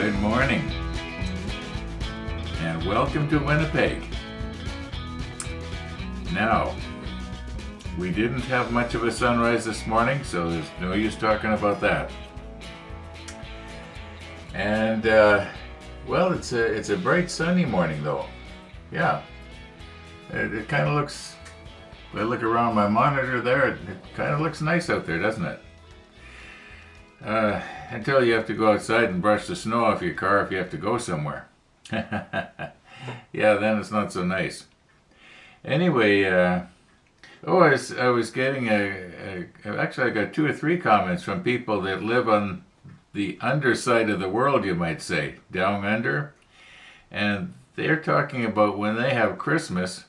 Good morning, and welcome to Winnipeg. Now, we didn't have much of a sunrise this morning, so there's no use talking about that. And, well, it's a bright sunny morning though. Yeah, it kind of looks, if I look around my monitor there, it kind of looks nice out there, doesn't it? Until you have to go outside and brush the snow off your car if you have to go somewhere. Yeah, then it's not so nice. Anyway, I was getting actually I got 2 or 3 comments from people that live on the underside of the world, you might say, down under. And they're talking about when they have Christmas,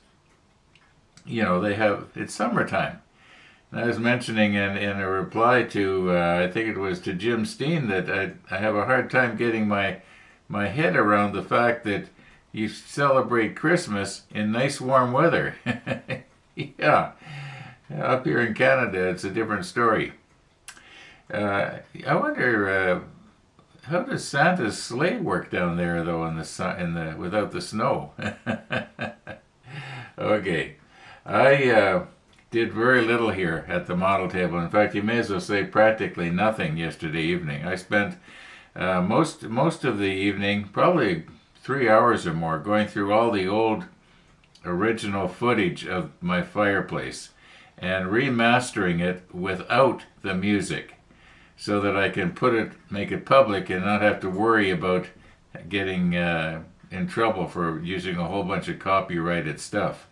it's summertime. I was mentioning in a reply to, I think it was to Jim Steen, that I have a hard time getting my head around the fact that you celebrate Christmas in nice warm weather. Yeah, up here in Canada it's a different story. I wonder how does Santa's sleigh work down there though without the snow? Okay, I did very little here at the model table. In fact, you may as well say practically nothing yesterday evening. I spent most of the evening, probably 3 hours or more, going through all the old original footage of my fireplace and remastering it without the music so that I can make it public and not have to worry about getting in trouble for using a whole bunch of copyrighted stuff.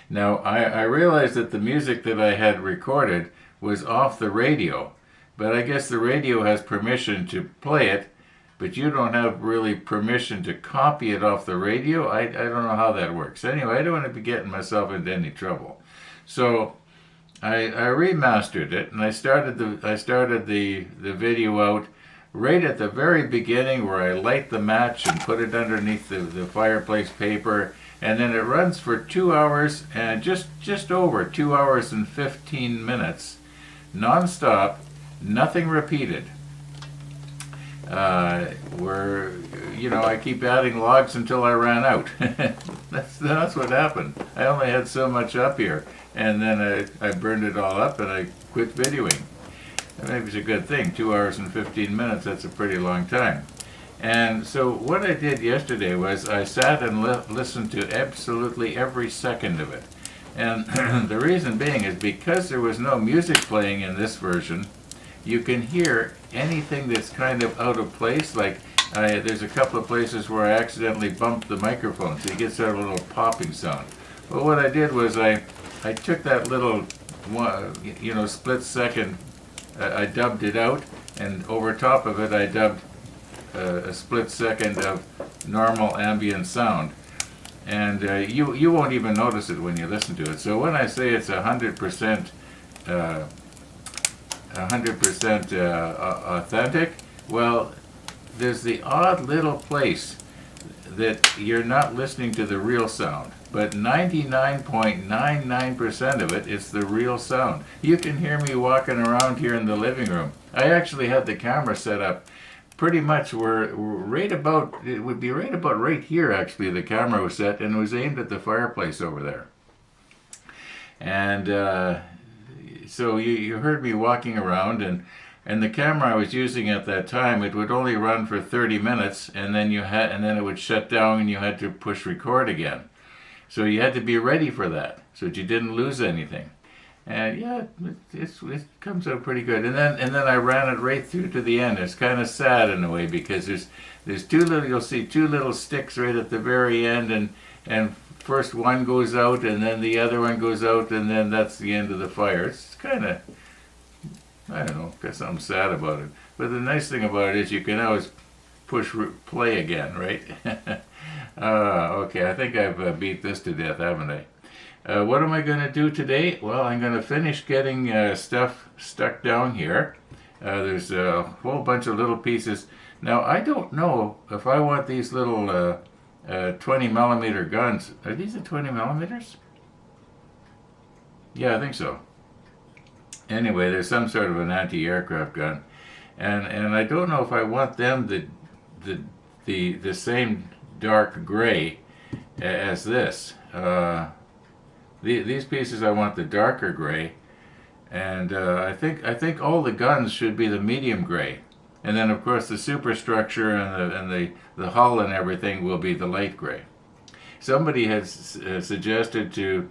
Now, I realized that the music that I had recorded was off the radio, but I guess the radio has permission to play it, but you don't have really permission to copy it off the radio. I don't know how that works. Anyway, I don't want to be getting myself into any trouble. So I remastered it, and I started the video out right at the very beginning where I light the match and put it underneath the fireplace paper. And then it runs for 2 hours and just over 2 hours and 15 minutes, non-stop, nothing repeated. I keep adding logs until I ran out. That's what happened. I only had so much up here, and then I burned it all up and I quit videoing. Maybe it's a good thing. 2 hours and 15 minutes, that's a pretty long time. And so what I did yesterday was I sat and listened to absolutely every second of it. And the reason being is because there was no music playing in this version, you can hear anything that's kind of out of place. Like there's a couple of places where I accidentally bumped the microphone, so it gets that little popping sound. But what I did was I took that little split second, I dubbed it out, and over top of it I dubbed a split second of normal ambient sound, and you won't even notice it when you listen to it. So when I say it's 100% authentic, well, there's the odd little place that you're not listening to the real sound, but 99.99% of it is the real sound. You can hear me walking around here in the living room. I actually had the camera set up pretty much we're right about, it would be right about right here actually, the camera was set, and it was aimed at the fireplace over there. And so you heard me walking around, and the camera I was using at that time, it would only run for 30 minutes, and then it would shut down and you had to push record again. So you had to be ready for that so that you didn't lose anything. And yeah, it comes out pretty good. And then I ran it right through to the end. It's kind of sad in a way because there's you'll see 2 little sticks right at the very end, and first one goes out and then the other one goes out, and then that's the end of the fire. It's kind of, I don't know, got something sad about it. But the nice thing about it is you can always push play again, right? Okay, I think I've beat this to death, haven't I? What am I going to do today? Well, I'm going to finish getting stuff stuck down here. There's a whole bunch of little pieces. Now, I don't know if I want these little 20 millimeter guns. Are these the 20 millimeters? Yeah, I think so. Anyway, there's some sort of an anti-aircraft gun. And I don't know if I want them the the same dark gray as this. These pieces I want the darker gray, and I think all the guns should be the medium gray, and then of course the superstructure and the hull and everything will be the light gray. Somebody has suggested to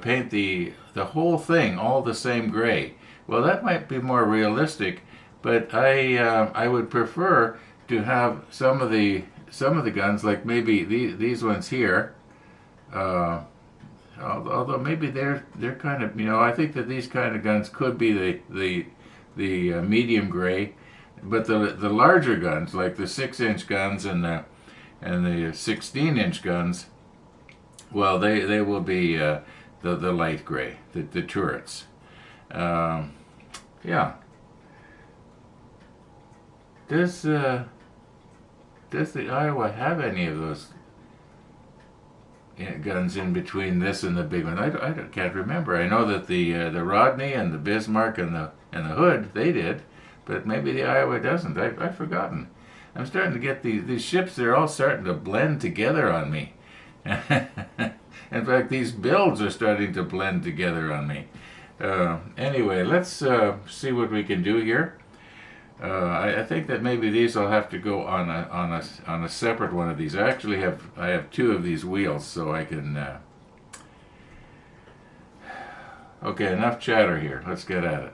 paint the whole thing all the same gray. Well, that might be more realistic, but I would prefer to have some of the guns, like maybe these ones here. Although maybe they're kind of, I think that these kind of guns could be the medium gray, but the larger guns, like the 6-inch guns and the 16-inch guns, well, they will be the light gray, the turrets. Yeah. Does the Iowa have any of those guns in between this and the big one? I can't remember. I know that the Rodney and the Bismarck and the Hood, they did, but maybe the Iowa doesn't. I've forgotten. I'm starting to get these ships. They're all starting to blend together on me. In fact, these builds are starting to blend together on me. Anyway, let's see what we can do here. I think that maybe these will have to go on a separate one of these. I actually have 2 of these wheels, so I can. Okay, enough chatter here. Let's get at it.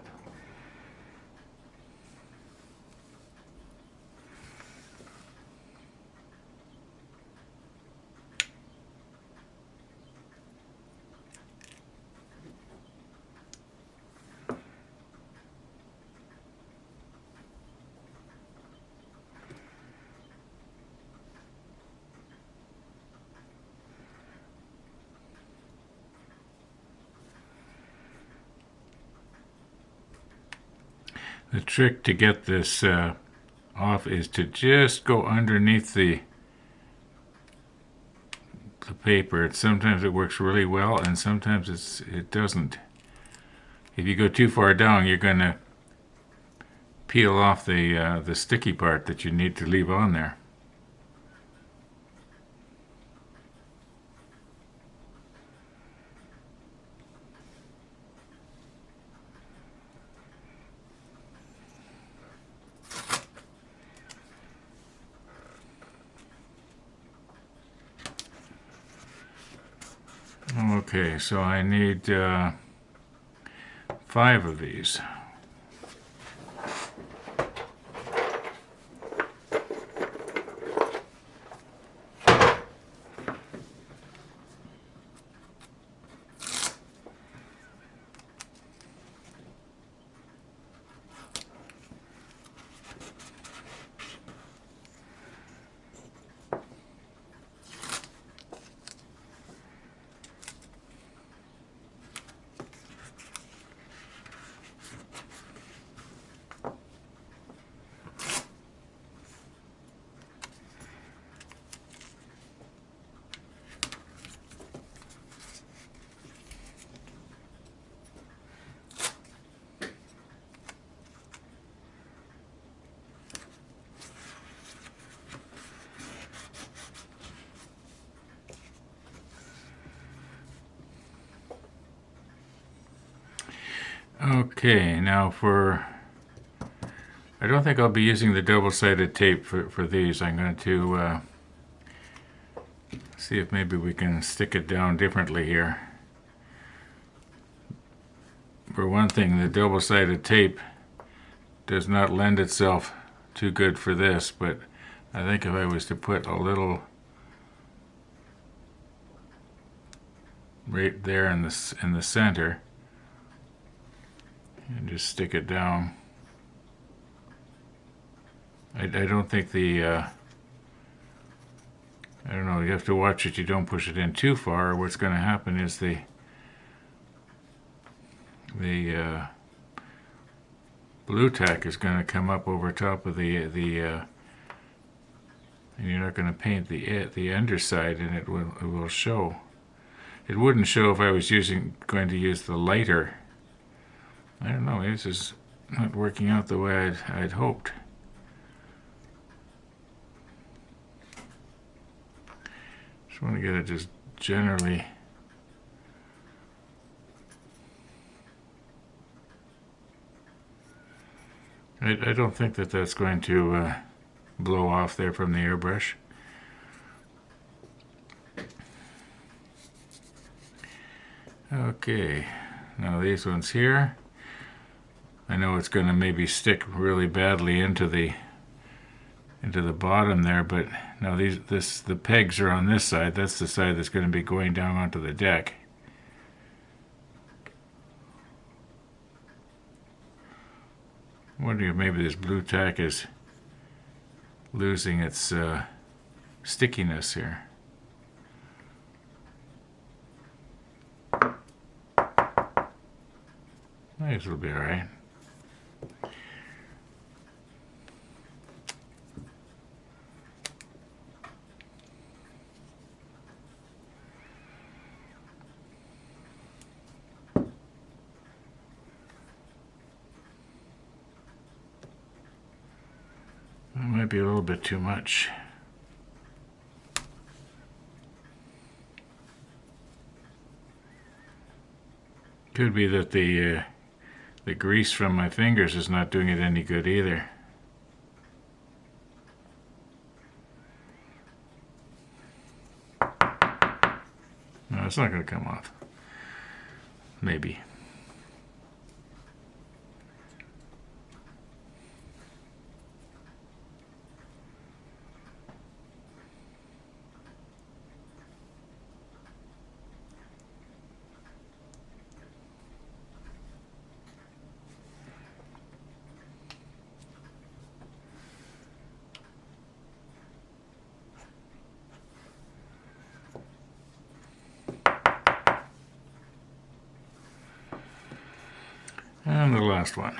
The trick to get this off is to just go underneath the paper. Sometimes it works really well, and sometimes it doesn't. If you go too far down, you're going to peel off the sticky part that you need to leave on there. Okay, so I need 5 of these. Okay, now I don't think I'll be using the double-sided tape for these. I'm going to see if maybe we can stick it down differently here. For one thing, the double-sided tape does not lend itself too good for this, but I think if I was to put a little right there in the center, and just stick it down. I don't think I don't know, you have to watch it, you don't push it in too far, or what's going to happen is the blue tack is going to come up over top of and you're not going to paint the underside, and it will show. It wouldn't show if I was going to use the lighter. I don't know, this is not working out the way I'd hoped. Just want to get it just generally. I don't think that that's going to blow off there from the airbrush. Okay, now these ones here, I know it's going to maybe stick really badly into the bottom there, but now the pegs are on this side. That's the side that's going to be going down onto the deck. I wonder if maybe this blue tack is losing its stickiness here. I guess it'll be all right. That might be a little bit too much. Could be that the grease from my fingers is not doing it any good either. No, it's not going to come off. Maybe. And the last one.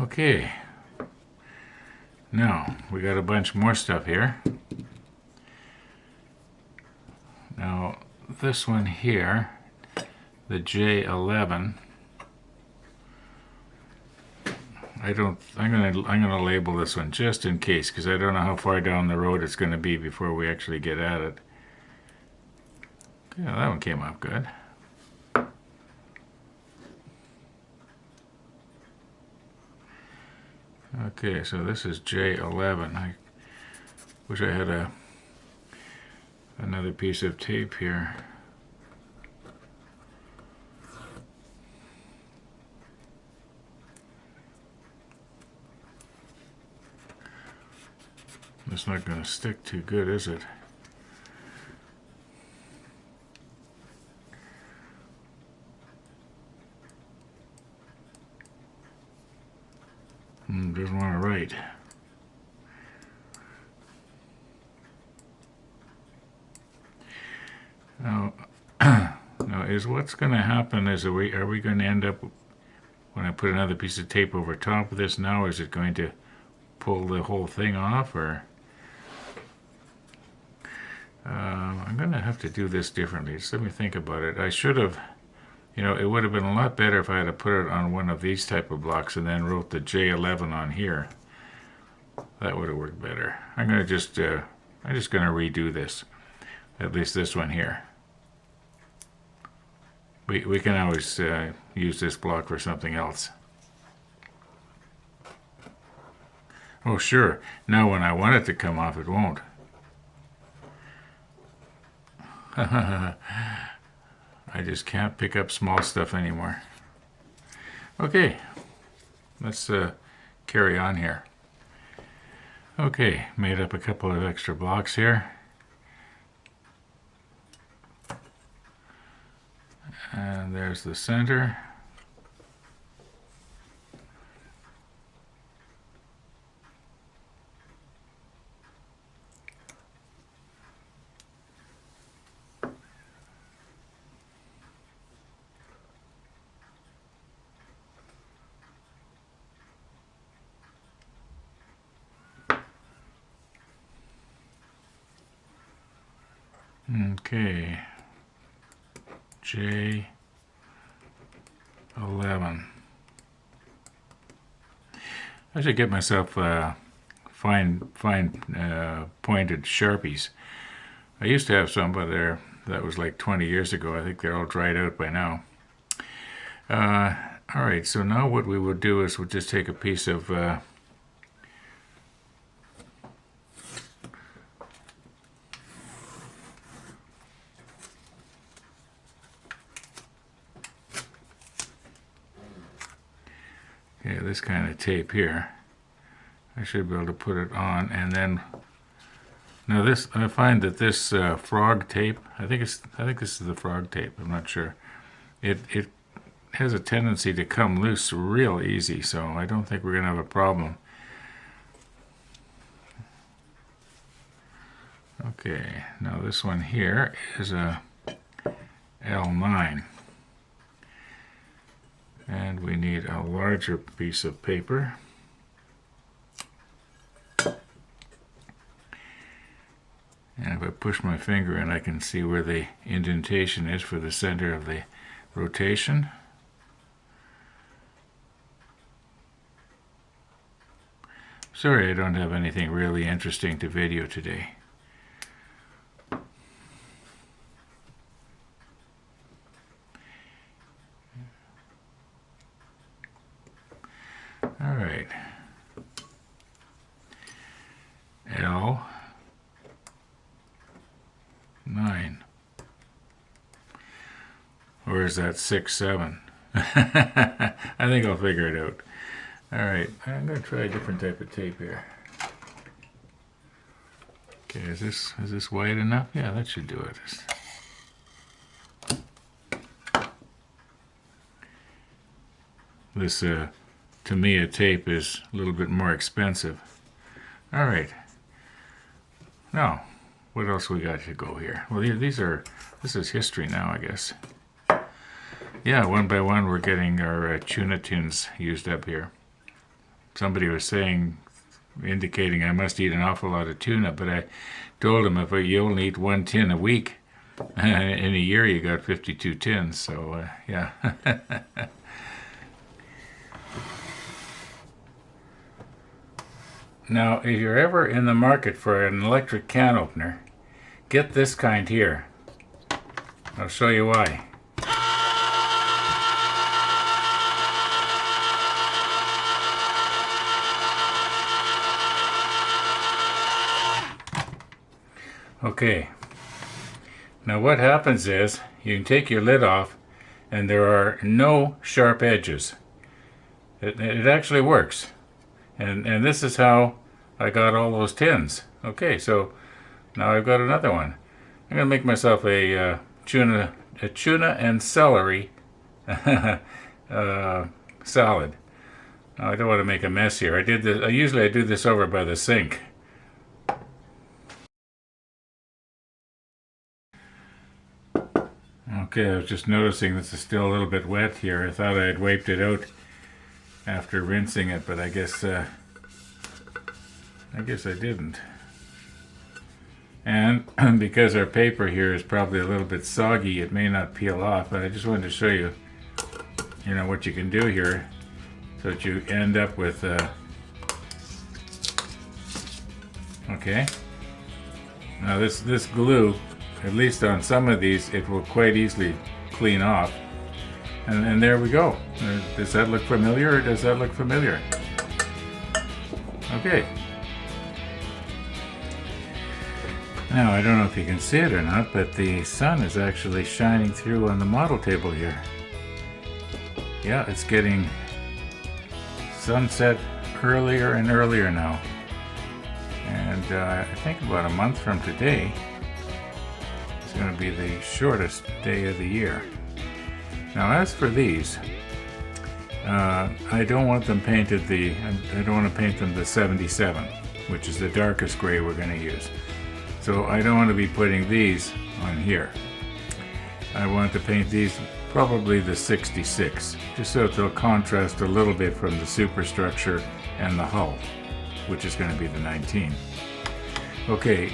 Okay. Now, we got a bunch more stuff here. Now, this one here, the J11, I'm gonna label this one just in case, because I don't know how far down the road it's going to be before we actually get at it. Yeah, that one came out good. Okay, so this is J11. I wish I had another piece of tape here. It's not going to stick too good, is it? Doesn't want to write. Now, is what's going to happen is are we going to end up, when I put another piece of tape over top of this now, is it going to pull the whole thing off, or I'm going to have to do this differently. Just let me think about it. I should have, it would have been a lot better if I had put it on one of these type of blocks and then wrote the J11 on here. That would have worked better. I'm just going to redo this, at least this one here. We can always use this block for something else. Oh, sure. Now when I want it to come off, it won't. I just can't pick up small stuff anymore. Okay, let's carry on here. Okay, made up a couple of extra blocks here. And there's the center. Okay. J11. I should get myself fine pointed Sharpies. I used to have some, but that was like 20 years ago. I think they're all dried out by now. All right, so now what we would do is we'll just take a piece of this kind of tape here. I should be able to put it on, and then now this, I find that this frog tape, I think this is the frog tape, I'm not sure. It has a tendency to come loose real easy, so I don't think we're going to have a problem. Okay, now this one here is a L9. And we need a larger piece of paper. And if I push my finger in, I can see where the indentation is for the center of the rotation. Sorry, I don't have anything really interesting to video today. All right. L9. Or is that 6, 7? I think I'll figure it out. All right, I'm going to try a different type of tape here. Okay, is this wide enough? Yeah, that should do it. This, Tamiya tape is a little bit more expensive. All right. Now, what else we got to go here? Well, this is history now, I guess. Yeah, one by one we're getting our tuna tins used up here. Somebody was indicating I must eat an awful lot of tuna, but I told him if you only eat 1 tin a week, in a year you got 52 tins, so yeah. Now, if you're ever in the market for an electric can opener, get this kind here. I'll show you why. Okay, now what happens is you can take your lid off and there are no sharp edges. It actually works. And this is how I got all those tins. Okay, so now I've got another one. I'm going to make myself a tuna and celery salad. Now, I don't want to make a mess here. Usually I do this over by the sink. Okay, I was just noticing this is still a little bit wet here. I thought I had wiped it out after rinsing it, but I guess I didn't. And because our paper here is probably a little bit soggy, it may not peel off, but I just wanted to show you, what you can do here so that you end up with, okay. Now this glue, at least on some of these, it will quite easily clean off. And there we go. Does that look familiar, or does that look familiar? Okay. Now, I don't know if you can see it or not, but the sun is actually shining through on the model table here. Yeah, it's getting sunset earlier and earlier now. And I think about a month from today, it's going to be the shortest day of the year. Now, as for these, I don't want them painted I don't want to paint them the 77, which is the darkest gray we're going to use. So I don't want to be putting these on here. I want to paint these probably the 66, just so they'll contrast a little bit from the superstructure and the hull, which is going to be the 19. Okay,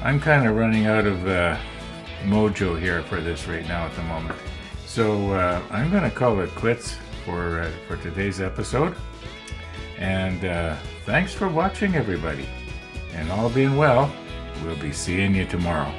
I'm kind of running out of mojo here for this right now at the moment. So I'm going to call it quits for today's episode. And thanks for watching, everybody. And all being well, we'll be seeing you tomorrow.